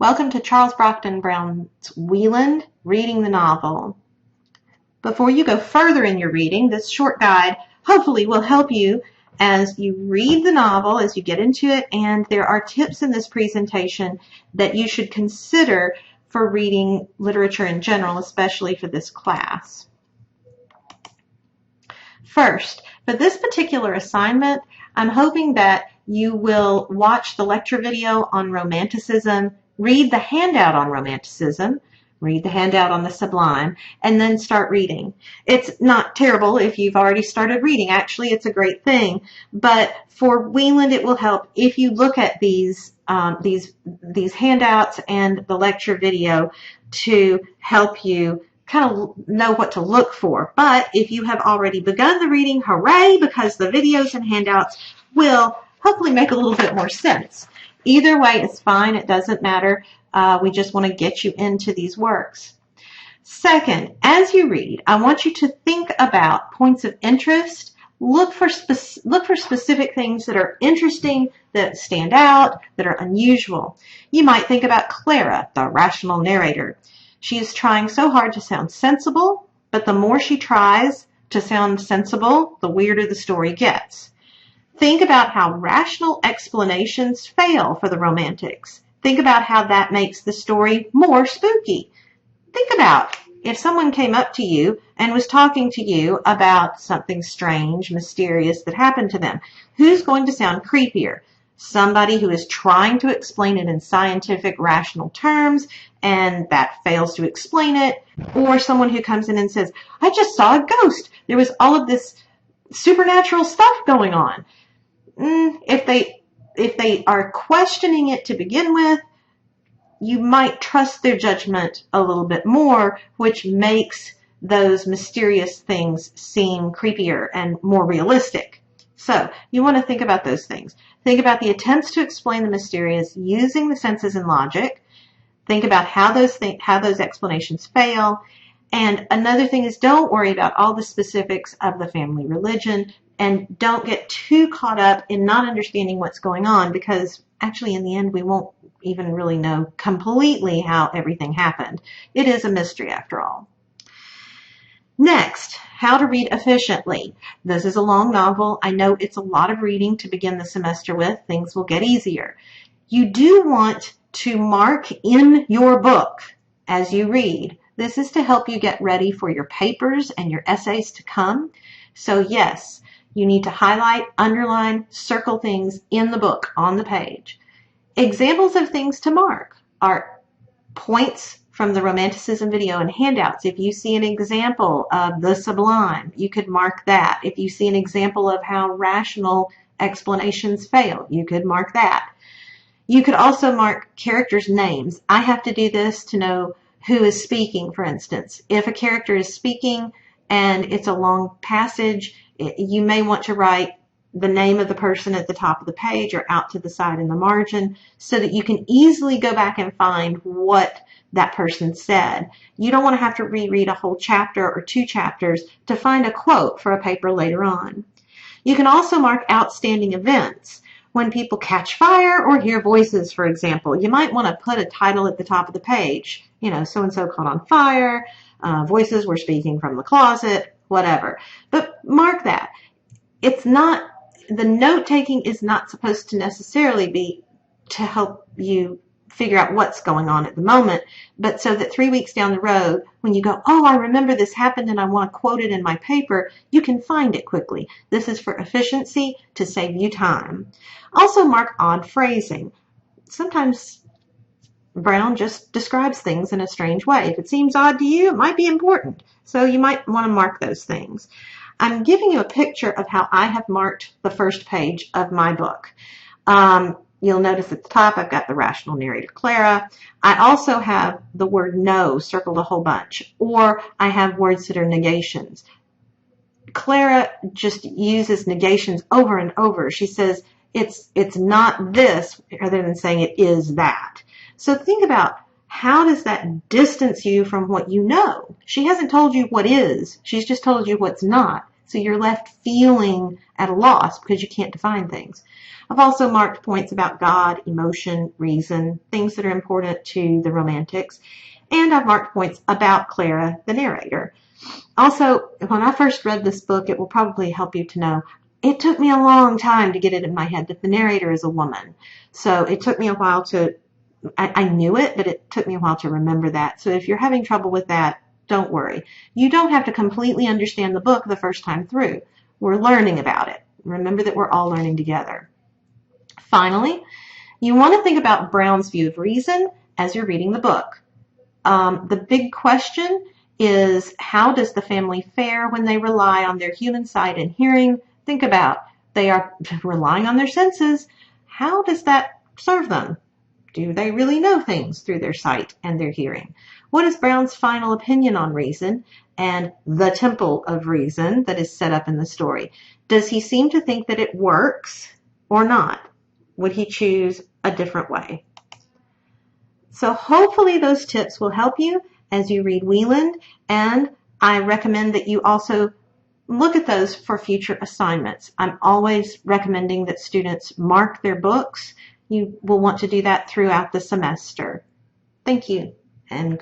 Welcome to Charles Brockden Brown's Wieland, reading the novel. Before you go further in your reading, this short guide hopefully will help you as you read the novel, as you get into it, and there are tips in this presentation that you should consider for reading literature in general, especially for this class. First, for this particular assignment, I'm hoping that you will watch the lecture video on Romanticism, read the handout on Romanticism, read the handout on the Sublime, and then start reading. It's not terrible if you've already started reading. Actually, it's a great thing. But for Wieland, it will help if you look at these handouts and the lecture video to help you kind of know what to look for. But if you have already begun the reading, hooray, because the videos and handouts will hopefully make a little bit more sense. Either way is fine. It doesn't matter. We just want to get you into these works. Second, as you read, I want you to think about points of interest. Look for specific things that are interesting, that stand out, that are unusual. You might think about Clara, the rational narrator. She is trying so hard to sound sensible, but the more she tries to sound sensible, the weirder the story gets. Think about how rational explanations fail for the Romantics. Think about how that makes the story more spooky. Think about if someone came up to you and was talking to you about something strange, mysterious that happened to them. Who's going to sound creepier? Somebody who is trying to explain it in scientific, rational terms, and that fails to explain it, or someone who comes in and says, I just saw a ghost. There was all of this supernatural stuff going on. If they are questioning it to begin with, you might trust their judgment a little bit more, which makes those mysterious things seem creepier and more realistic. So you want to think about those things. Think about the attempts to explain the mysterious using the senses and logic. Think about how those explanations fail. And another thing is, don't worry about all the specifics of the family religion, and don't get too caught up in not understanding what's going on, because actually in the end we won't even really know completely how everything happened. It is a mystery after all. Next, how to read efficiently. This is a long novel. I know it's a lot of reading to begin the semester with. Things will get easier. You do want to mark in your book as you read. This is to help you get ready for your papers and your essays to come. So yes, you need to highlight, underline, circle things in the book on the page. Examples of things to mark are points from the Romanticism video and handouts. If you see an example of the Sublime, you could mark that. If you see an example of how rational explanations fail, you could mark that. You could also mark characters' names. I have to do this to know who is speaking, for instance. If a character is speaking and it's a long passage, you may want to write the name of the person at the top of the page or out to the side in the margin so that you can easily go back and find what that person said. You don't want to have to reread a whole chapter or two chapters to find a quote for a paper later on. You can also mark outstanding events. When people catch fire or hear voices, for example, you might want to put a title at the top of the page. You know, so-and-so caught on fire, voices were speaking from the closet, whatever. But mark that. It's not, the note-taking is not supposed to necessarily be to help you figure out what's going on at the moment, but so that 3 weeks down the road, when you go, oh, I remember this happened and I want to quote it in my paper, you can find it quickly. This is for efficiency, to save you time. Also mark odd phrasing. Sometimes Brown just describes things in a strange way. If it seems odd to you, it might be important. So you might want to mark those things. I'm giving you a picture of how I have marked the first page of my book. You'll notice at the top I've got the rational narrator Clara. I also have the word no circled a whole bunch, or I have words that are negations. Clara just uses negations over and over. She says it's not this rather than saying it is that. So think about, how does that distance you from what you know? She hasn't told you what is, she's just told you what's not. So you're left feeling at a loss because you can't define things. I've also marked points about God, emotion, reason, things that are important to the romantics. And I've marked points about Clara, the narrator. Also, when I first read this book, it will probably help you to know, it took me a long time to get it in my head that the narrator is a woman. So it took me a while I knew it, but it took me a while to remember that. So if you're having trouble with that, don't worry. You don't have to completely understand the book the first time through. We're learning about it. Remember that we're all learning together. Finally, you want to think about Brown's view of reason as you're reading the book. The big question is, how does the family fare when they rely on their human sight and hearing? Think about, they are relying on their senses. How does that serve them? Do they really know things through their sight and their hearing? What is Brown's final opinion on reason and the temple of reason that is set up in the story? Does he seem to think that it works or not? Would he choose a different way? So hopefully those tips will help you as you read Wieland, and I recommend that you also look at those for future assignments. I'm always recommending that students mark their books. You will want to do that throughout the semester. Thank you, and